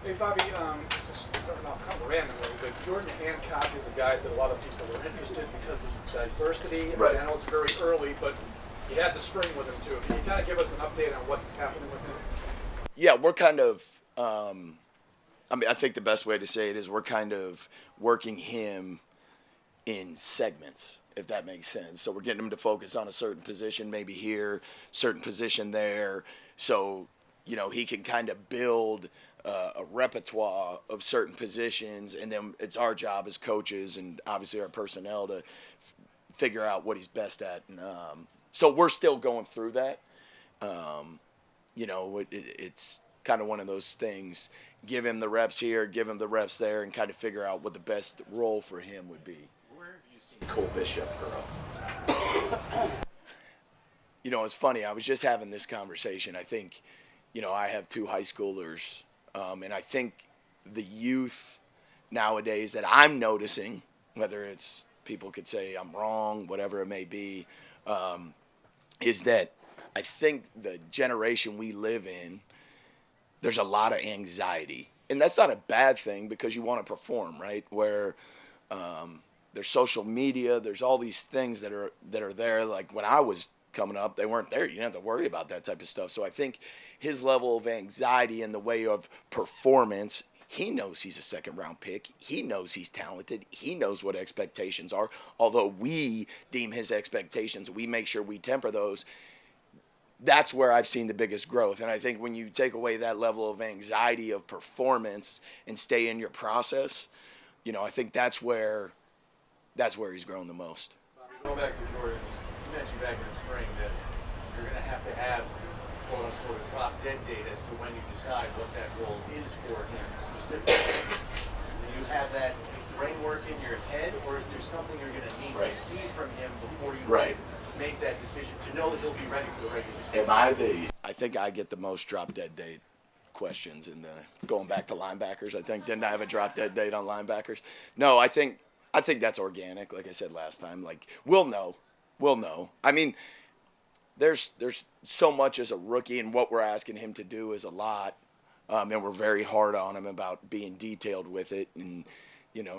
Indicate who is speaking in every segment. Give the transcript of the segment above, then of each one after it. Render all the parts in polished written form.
Speaker 1: Hey, Bobby, just starting off kind of randomly, but Jordan Hancock is a guy that a lot of people are interested because of diversity.
Speaker 2: Right.
Speaker 1: I know it's very early, but you had the spring with him too. Can you kind of give us an update on what's happening with him?
Speaker 2: Yeah, we're kind of. I think the best way to say it is we're kind of working him in segments, if that makes sense. So we're getting him to focus on a certain position, maybe here, certain position there. So he can kind of build a repertoire of certain positions, and then it's our job as coaches and obviously our personnel to figure out what he's best at. And so we're still going through that. It's kind of one of those things. Give him the reps here, give him the reps there, and kind of figure out what the best role for him would be.
Speaker 3: Where have you seen Cole Bishop grow?
Speaker 2: It's funny. I was just having this conversation. I think, I have two high schoolers, and I think the youth nowadays that I'm noticing, whether it's people could say I'm wrong, whatever it may be, is that I think the generation we live in, there's a lot of anxiety. And that's not a bad thing because you want to perform, right? Where there's social media, there's all these things that are there. Like when I was coming up, they weren't there. You didn't have to worry about that type of stuff. So I think his level of anxiety in the way of performance, he knows he's a second-round pick. He knows he's talented. He knows what expectations are. Although we deem his expectations, we make sure we temper those. That's where I've seen the biggest growth. And I think when you take away that level of anxiety of performance and stay in your process, I think that's where he's grown the most.
Speaker 3: Bobby, going back to Jordan, you mentioned back in the spring that you're going to have quote unquote a drop dead date as to when you decide what that role is for him specifically. Do you have that framework in your head, or is there something you're going to need to see from him before you make that decision to know that he'll be ready for the regular season?
Speaker 2: I think I get the most drop dead date questions in the going back to linebackers. I think didn't I have a drop dead date on linebackers? No, I think that's organic. Like I said last time, like we'll know. I mean, there's so much as a rookie, and what we're asking him to do is a lot, and we're very hard on him about being detailed with it, and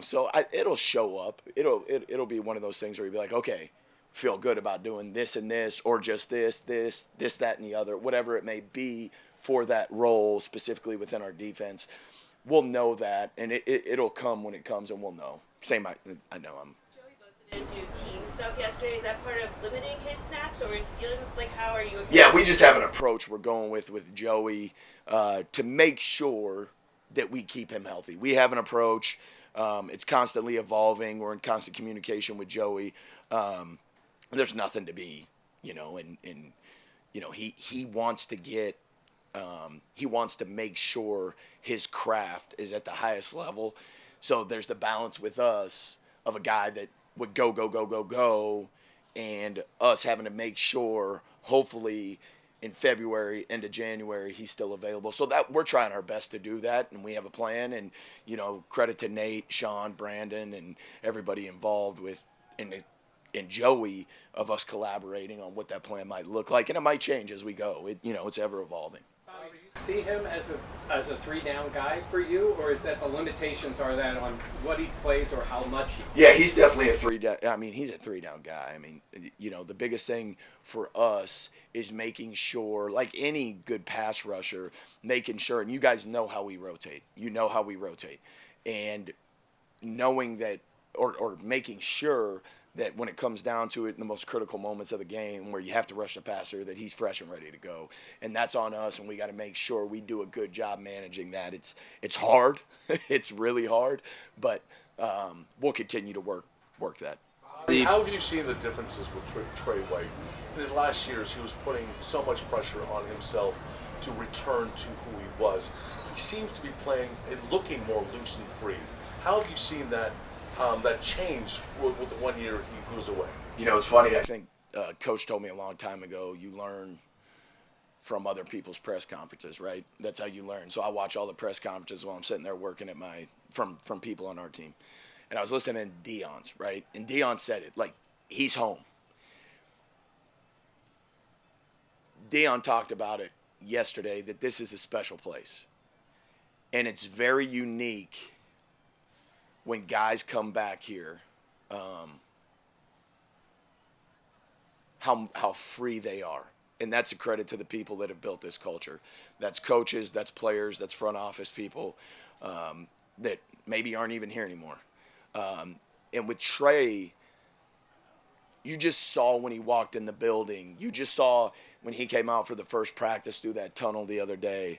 Speaker 2: so it'll show up. It'll be one of those things where you'll be like, okay, feel good about doing this and this, or just this, that, and the other, whatever it may be for that role specifically within our defense. We'll know that, and it'll come when it comes, and we'll know. I know I'm.
Speaker 4: Joey Bosa didn't do team stuff yesterday. Is that part of limiting his snaps, or is he dealing with, how are you?
Speaker 2: Yeah, we just have an approach we're going with Joey to make sure that we keep him healthy. We have an approach. It's constantly evolving. We're in constant communication with Joey. There's nothing to be, and he wants to get, he wants to make sure his craft is at the highest level. So there's the balance with us of a guy that would go, and us having to make sure, hopefully, in February, end of January, he's still available. So that we're trying our best to do that, and we have a plan. And credit to Nate, Sean, Brandon, and everybody involved with and Joey of us collaborating on what that plan might look like, and it might change as we go. It's ever evolving.
Speaker 5: Bobby, do you see him as a 3-down guy for you, or is that the limitations are that on what he plays or how much he plays?
Speaker 2: Yeah, he's definitely a 3-down. I mean, he's a 3-down guy. I mean, the biggest thing for us is making sure, like any good pass rusher, making sure, and you guys know how we rotate. You know how we rotate, and knowing that, or making sure that when it comes down to it in the most critical moments of the game where you have to rush the passer, that he's fresh and ready to go. And that's on us, and we got to make sure we do a good job managing that. It's hard. It's really hard, but we'll continue to work that.
Speaker 6: How have you seen the differences with Trey White? In his last years, he was putting so much pressure on himself to return to who he was. He seems to be playing and looking more loose and free. How have you seen that change with the 1 year he goes away?
Speaker 2: It's funny. I think Coach told me a long time ago, you learn from other people's press conferences, right? That's how you learn. So I watch all the press conferences while I'm sitting there working at from people on our team. And I was listening to Deion's, right? And Deion said it, like, he's home. Deion talked about it yesterday, that this is a special place. And it's very unique when guys come back here, how free they are. And that's a credit to the people that have built this culture. That's coaches, that's players, that's front office people that maybe aren't even here anymore. And with Trey, you just saw when he walked in the building, you just saw when he came out for the first practice through that tunnel the other day,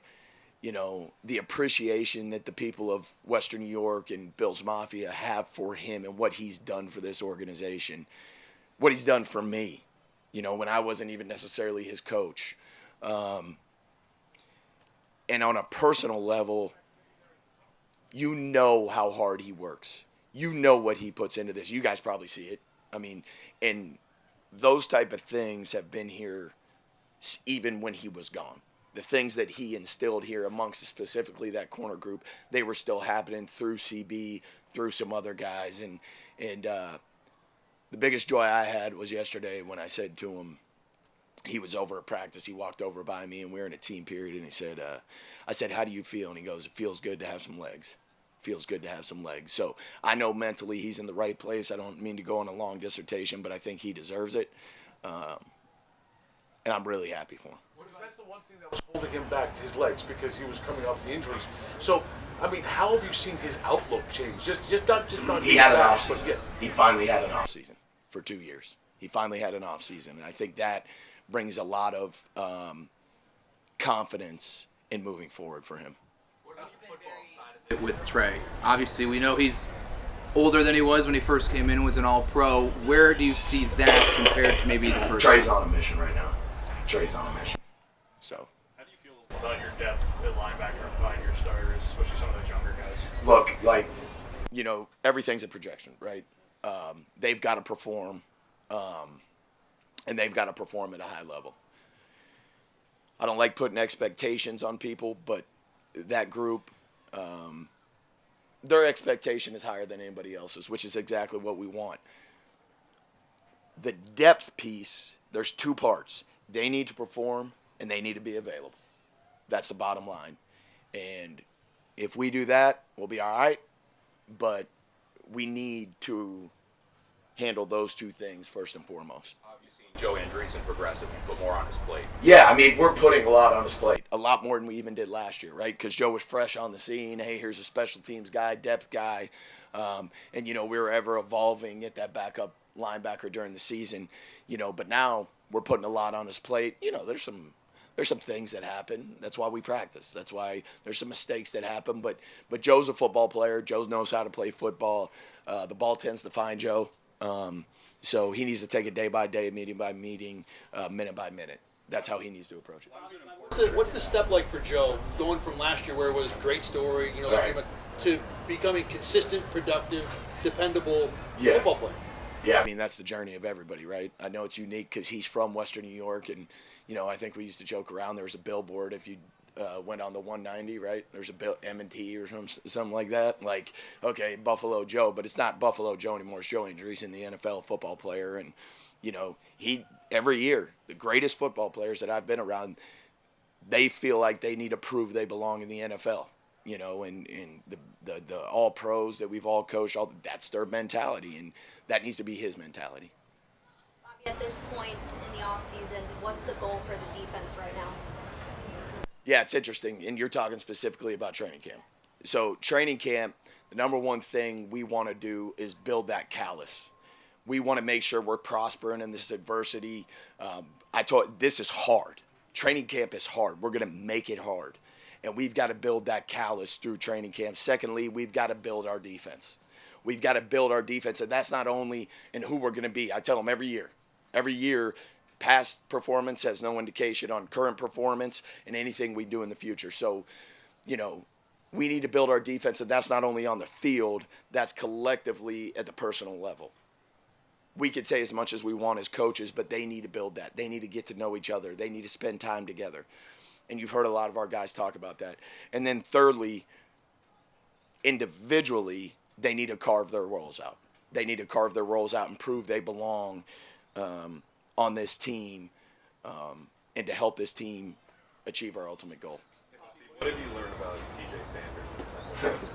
Speaker 2: you know, the appreciation that the people of Western New York and Bills Mafia have for him and what he's done for this organization, what he's done for me, you know, when I wasn't even necessarily his coach. And on a personal level, you know how hard he works. You know what he puts into this. You guys probably see it. I mean, and those type of things have been here even when he was gone. The things that he instilled here amongst specifically that corner group, they were still happening through CB, through some other guys. And the biggest joy I had was yesterday when I said to him, he was over at practice, he walked over by me, and we were in a team period, and he said, I said, how do you feel? And he goes, it feels good to have some legs. Feels good to have some legs. So I know mentally he's in the right place. I don't mean to go on a long dissertation, but I think he deserves it. And I'm really happy for him.
Speaker 6: That's the one thing that was holding him back, his legs, because he was coming off the injuries. So, I mean, how have you seen his outlook change? Just not.
Speaker 2: He had an off season. Yeah. He finally had an off season for 2 years. He finally had an off season, and I think that brings a lot of confidence in moving forward for him.
Speaker 7: What about the football side of it with Trey? Obviously, we know he's older than he was when he first came in and was an All-Pro. Where do you see that compared to maybe the first?
Speaker 2: Trey's on a mission right now. Trey's on a mission. So.
Speaker 8: How do you feel about your depth at linebacker and behind your starters, especially some of those younger guys?
Speaker 2: Look, like, you know, everything's a projection, right? They've got to perform, and they've got to perform at a high level. I don't like putting expectations on people, but that group, their expectation is higher than anybody else's, which is exactly what we want. The depth piece, there's two parts. They need to perform, and they need to be available. That's the bottom line. And if we do that, we'll be all right. But we need to handle those two things first and foremost.
Speaker 9: Obviously, Joe Andreessen progressive and put more on his plate.
Speaker 2: Yeah, I mean, we're putting a lot on his plate. A lot more than we even did last year, right? Because Joe was fresh on the scene. Hey, here's a special teams guy, depth guy. And, you know, we were ever evolving at that backup linebacker during the season, you know, but now we're putting a lot on his plate. You know, there's some things that happen. That's why we practice. That's why there's some mistakes that happen. But Joe's a football player. Joe knows how to play football. The ball tends to find Joe. So he needs to take it day by day, meeting by meeting, minute by minute. That's how he needs to approach it.
Speaker 1: What's the step like for Joe, going from last year where it was a great story, you know,
Speaker 2: Right.
Speaker 1: to becoming consistent, productive, dependable
Speaker 2: Yeah.
Speaker 1: football player?
Speaker 2: Yeah, I mean, that's the journey of everybody, right? I know it's unique because he's from Western New York, and, you know, I think we used to joke around. There was a billboard if you went on the 190, right? There's a M&T or something like that. Like, okay, Buffalo Joe, but it's not Buffalo Joe anymore. It's Joe Andreessen, the NFL football player. And, you know, every year, the greatest football players that I've been around, they feel like they need to prove they belong in the NFL. You know, and the all pros that we've all coached, that's their mentality, and that needs to be his mentality.
Speaker 10: Bobby, at this point in the offseason, what's the goal for the defense right now?
Speaker 2: Yeah, it's interesting, and you're talking specifically about training camp. So training camp, the number one thing we want to do is build that callus. We want to make sure we're prospering in this adversity. This is hard. Training camp is hard. We're going to make it hard. And we've got to build that callus through training camp. Secondly, we've got to build our defense. We've got to build our defense, and that's not only in who we're going to be. I tell them every year, past performance has no indication on current performance and anything we do in the future. So, you know, we need to build our defense, and that's not only on the field, that's collectively at the personal level. We could say as much as we want as coaches, but they need to build that. They need to get to know each other. They need to spend time together. And you've heard a lot of our guys talk about that. And then thirdly, individually, they need to carve their roles out. They need to carve their roles out and prove they belong on this team and to help this team achieve our ultimate goal.
Speaker 11: What have you learned about TJ Sanders?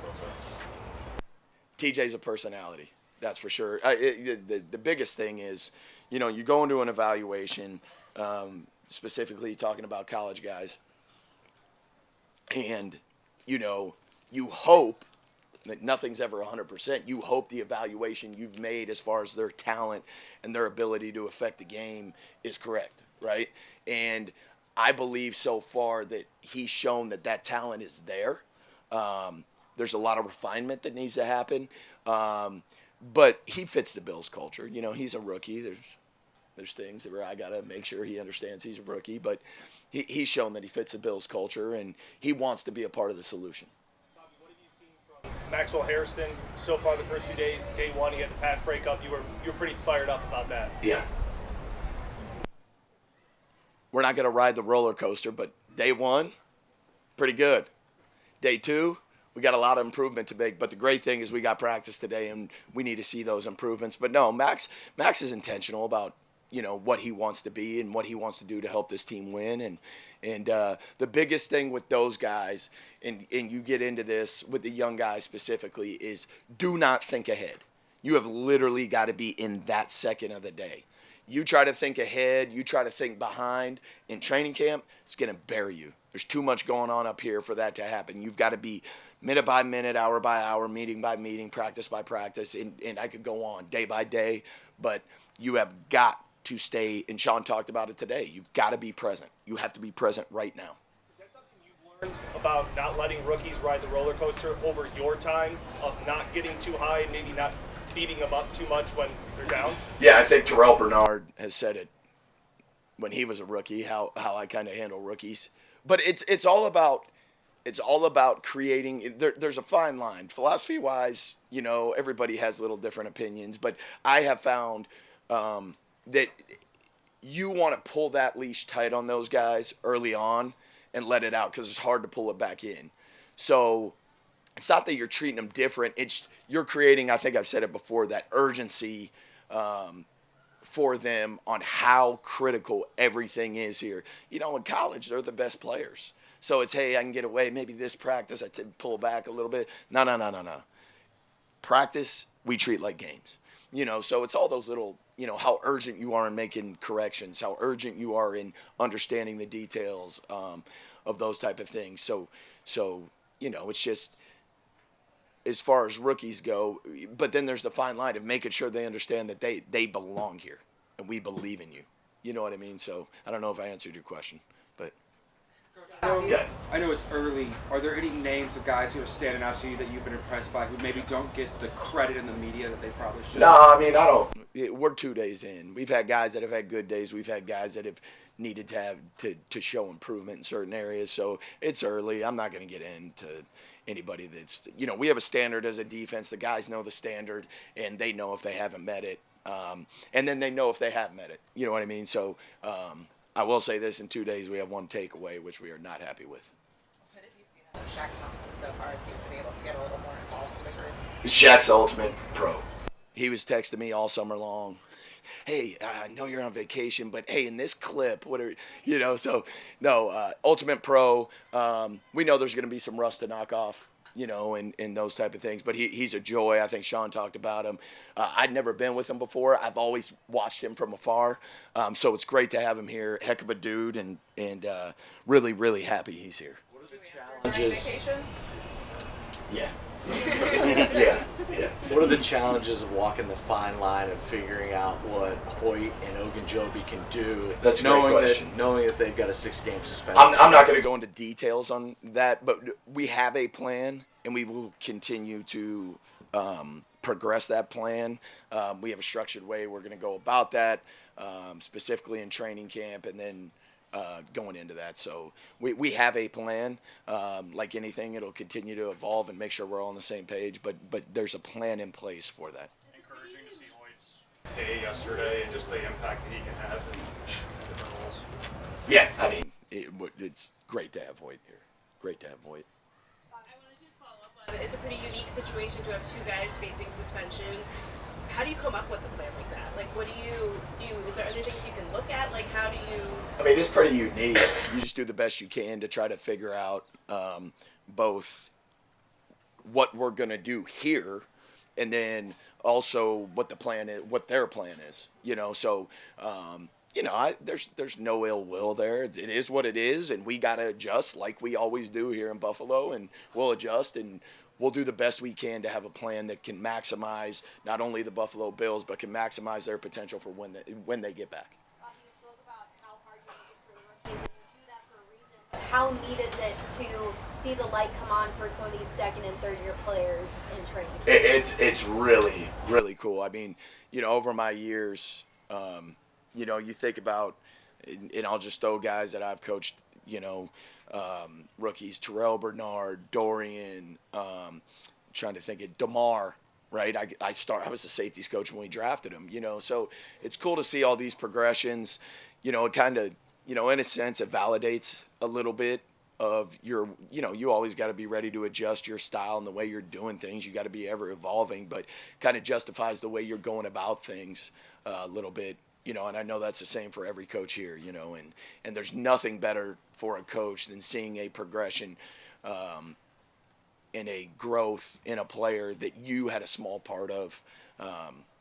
Speaker 2: TJ's a personality, that's for sure. The biggest thing is, you know, you go into an evaluation, specifically talking about college guys, and, you know, you hope that nothing's ever 100%. You hope the evaluation you've made as far as their talent and their ability to affect the game is correct, right? And I believe so far that he's shown that that talent is there. There's a lot of refinement that needs to happen, but he fits the Bills culture. You know, he's a rookie. There's things where I got to make sure he understands he's a rookie, but he's shown that he fits the Bills culture, and he wants to be a part of the solution.
Speaker 12: Bobby, what have you seen from Maxwell Harrison so far the first few days? Day one, he had the pass breakup. You were pretty fired up about that.
Speaker 2: Yeah. We're not going to ride the roller coaster, but day one, pretty good. Day two, we got a lot of improvement to make, but the great thing is we got practice today, and we need to see those improvements. But no, Max is intentional about, you know, what he wants to be and what he wants to do to help this team win. And the biggest thing with those guys, and you get into this with the young guys specifically, is do not think ahead. You have literally got to be in that second of the day. You try to think ahead, you try to think behind in training camp, it's going to bury you. There's too much going on up here for that to happen. You've got to be minute by minute, hour by hour, meeting by meeting, practice by practice, and I could go on day by day, but you have got to stay, and Sean talked about it today, you've got to be present. You have to be present right now.
Speaker 12: Is that something you've learned about not letting rookies ride the roller coaster over your time, of not getting too high and maybe not beating them up too much when they're down?
Speaker 2: Yeah, I think Terrell Bernard has said it when he was a rookie, how I kind of handle rookies. But it's all about creating. There's a fine line, philosophy-wise. You know, everybody has little different opinions, but I have found that you want to pull that leash tight on those guys early on and let it out, because it's hard to pull it back in. So it's not that you're treating them different. It's you're creating, I think I've said it before, that urgency for them on how critical everything is here. You know, in college, they're the best players. So it's, hey, I can get away. Maybe this practice, I pull back a little bit. No. Practice, we treat like games. You know, so it's all those little, you know, how urgent you are in making corrections, how urgent you are in understanding the details of those type of things. So you know, it's just, as far as rookies go, but then there's the fine line of making sure they understand that they belong here and we believe in you. You know what I mean? So I don't know if I answered your question, but
Speaker 13: I know it's early. Are there any names of guys who are standing out to you that you've been impressed by, who maybe don't get the credit in the media that they probably should?
Speaker 2: No, I mean, I don't. We're 2 days in. We've had guys that have had good days. We've had guys that have needed to have to show improvement in certain areas. So it's early. I'm not going to get into anybody that's, you know, we have a standard as a defense. The guys know the standard, and they know if they haven't met it. And then they know if they have met it. You know what I mean? So I will say this, in 2 days we have one takeaway, which we are not happy with.
Speaker 14: What have you seen out of Shaq Thompson so far as he's been able to get a little more involved in the group?
Speaker 2: Shaq's the ultimate pro. He was texting me all summer long. Hey, I know you're on vacation, but hey, in this clip, what are you know? So no, ultimate pro. We know there's going to be some rust to knock off, you know, and those type of things. But he's a joy. I think Sean talked about him. I'd never been with him before. I've always watched him from afar. So it's great to have him here. Heck of a dude, and really, really happy he's here.
Speaker 14: What are the challenges?
Speaker 2: Yeah.
Speaker 3: Yeah. What are the challenges of walking the fine line of figuring out what Hoyt and Ogunjobi can do?
Speaker 2: That's a great question.
Speaker 3: Knowing that they've got a 6-game suspension.
Speaker 2: I'm not going to go into details on that, but we have a plan, and we will continue to progress that plan. We have a structured way we're going to go about that, specifically in training camp, and then going into that. So we have a plan. Like anything, it'll continue to evolve and make sure we're all on the same page, but there's a plan in place for that.
Speaker 8: Encouraging to see Hoyt's day yesterday and just the impact that he can have in different roles.
Speaker 2: Yeah, I mean, it's great to have Hoyt here. Great to have Hoyt.
Speaker 4: I want to just follow up on it. It's a pretty unique situation to have two guys facing suspension. how do you come up with a plan like that? Like, what do you do? Is there other things you can look at? Like, how do you?
Speaker 2: I mean, it's pretty unique. You just do the best you can to try to figure out both what we're going to do here and then also what the plan is, what their plan is, you know. So, you know, there's no ill will there. It is what it is, and we got to adjust like we always do here in Buffalo, and we'll adjust and we'll do the best we can to have a plan that can maximize not only the Buffalo Bills, but can maximize their potential for when they get back.
Speaker 10: You spoke about how hard you make it for the rookies, and you do that for a reason. How neat is it to see the light come on for some of these second and third year players in training?
Speaker 2: It's really, really cool. I mean, you know, over my years, you know, you think about, and I'll just throw guys that I've coached, you know, rookies, Terrell Bernard, Dorian, trying to think of DeMar, right? I was the safeties coach when we drafted him, you know, so it's cool to see all these progressions. You know, it kind of, you know, in a sense, it validates a little bit of your, you know, you always got to be ready to adjust your style and the way you're doing things. You got to be ever evolving, but kind of justifies the way you're going about things a little bit. You know, and I know that's the same for every coach here, you know, and there's nothing better for a coach than seeing a progression and a growth in a player that you had a small part of.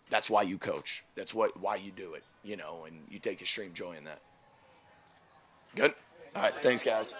Speaker 2: That's why you coach. That's why you do it, you know, and you take extreme joy in that. Good? All right. Thanks, guys.